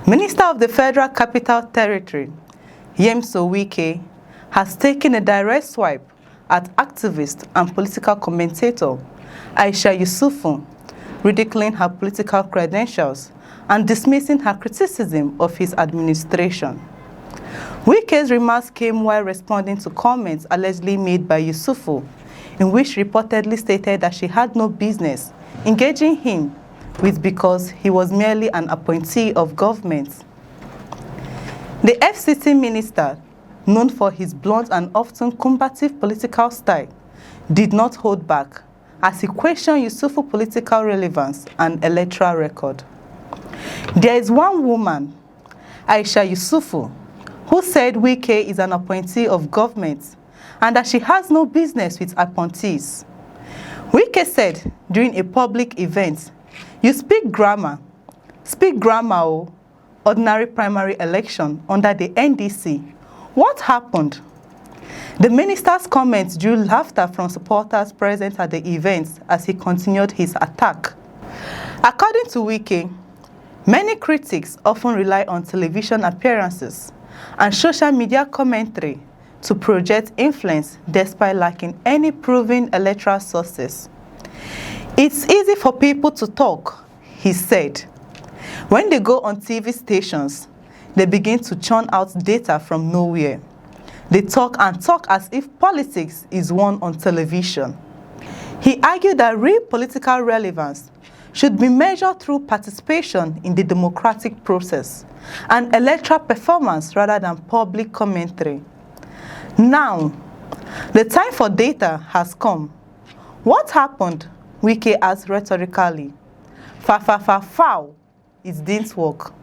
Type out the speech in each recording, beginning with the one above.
Minister of the Federal Capital Territory, Wike, has taken a direct swipe at activist and political commentator Aisha Yesufu, ridiculing her political credentials and dismissing her criticism of his administration. Wike's remarks came while responding to comments allegedly made by Yesufu, in which she reportedly stated that she had no business engaging him because he was merely an appointee of government. The FCT minister, known for his blunt and often combative political style, did not hold back as he questioned Yesufu's political relevance and electoral record. There is one woman, Aisha Yesufu, who said Wike is an appointee of government and that she has no business with appointees. Wike said during a public event, "You speak grammar, oh, ordinary primary election under the NDC. What happened?" The minister's comments drew laughter from supporters present at the event as he continued his attack. According to Wike, many critics often rely on television appearances and social media commentary to project influence despite lacking any proven electoral sources. "It's easy for people to talk," he said. "When they go on TV stations, they begin to churn out data from nowhere. They talk and talk as if politics is won on television." He argued that real political relevance should be measured through participation in the democratic process and electoral performance rather than public commentary. Now, the time for data has come. "What happened?" Wike asked rhetorically. Foul, it didn't work."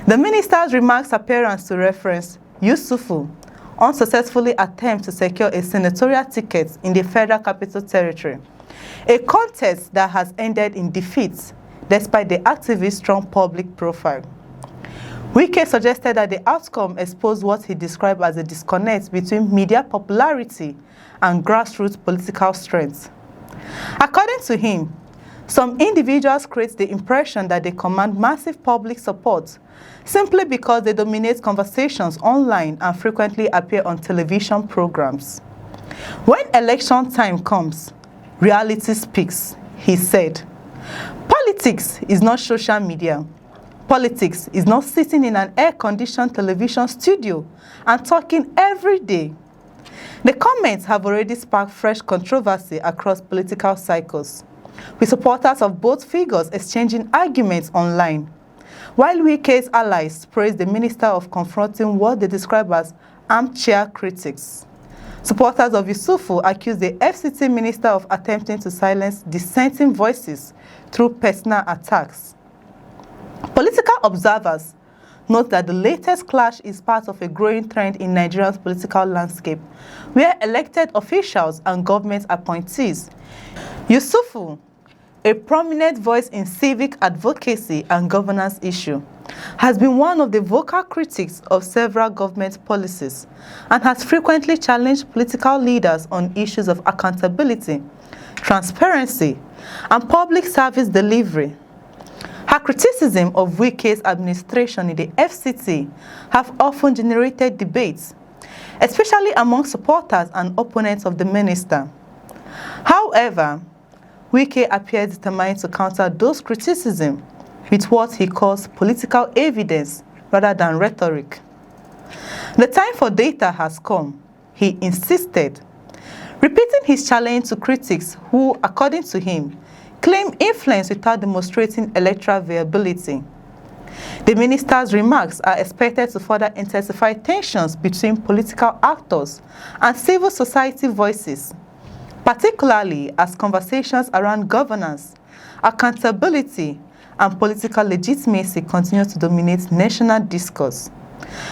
The minister's remarks appearance to reference Yesufu unsuccessfully attempt to secure a senatorial ticket in the Federal Capital Territory, a contest that has ended in defeat despite the activist's strong public profile. Wike suggested that the outcome exposed what he described as a disconnect between media popularity and grassroots political strength. According to him, some individuals create the impression that they command massive public support simply because they dominate conversations online and frequently appear on television programs. "When election time comes, reality speaks," he said. "Politics is not social media. Politics is not sitting in an air-conditioned television studio and talking every day." The comments have already sparked fresh controversy across political cycles, with supporters of both figures exchanging arguments online, while Wike's allies praised the minister of confronting what they describe as armchair critics. Supporters of Yesufu accused the FCT minister of attempting to silence dissenting voices through personal attacks. Political observers note that the latest clash is part of a growing trend in Nigeria's political landscape, where elected officials and government appointees. Yesufu, a prominent voice in civic advocacy and governance issues, has been one of the vocal critics of several government policies and has frequently challenged political leaders on issues of accountability, transparency, and public service delivery. Her criticism of Wike's administration in the FCT have often generated debates, especially among supporters and opponents of the minister. However, Wike appears determined to counter those criticisms with what he calls political evidence rather than rhetoric. "The time for data has come," he insisted, repeating his challenge to critics who, according to him, claim influence without demonstrating electoral viability. The minister's remarks are expected to further intensify tensions between political actors and civil society voices, particularly as conversations around governance, accountability, and political legitimacy continue to dominate national discourse.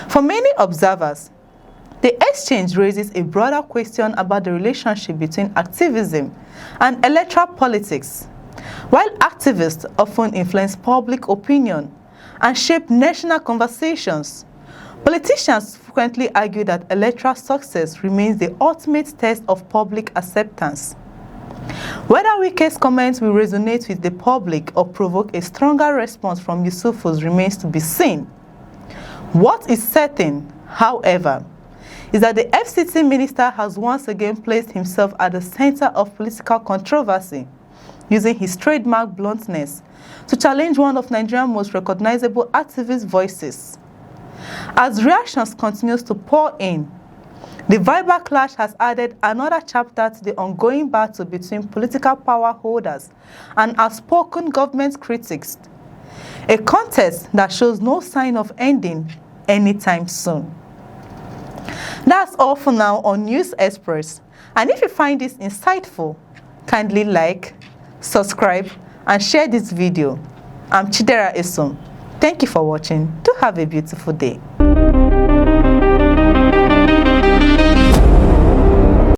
For many observers, the exchange raises a broader question about the relationship between activism and electoral politics. While activists often influence public opinion and shape national conversations, politicians frequently argue that electoral success remains the ultimate test of public acceptance. Whether Wike's comments will resonate with the public or provoke a stronger response from Yesufu's remains to be seen. What is certain, however, is that the FCT minister has once again placed himself at the center of political controversy, using his trademark bluntness to challenge one of Nigeria's most recognizable activist voices. As reactions continue to pour in, the Viber clash has added another chapter to the ongoing battle between political power holders and outspoken government critics, a contest that shows no sign of ending anytime soon. That's all for now on News Express, and if you find this insightful, kindly like, subscribe, and share this video. I'm Chidera Esum. Thank you for watching. Do have a beautiful day.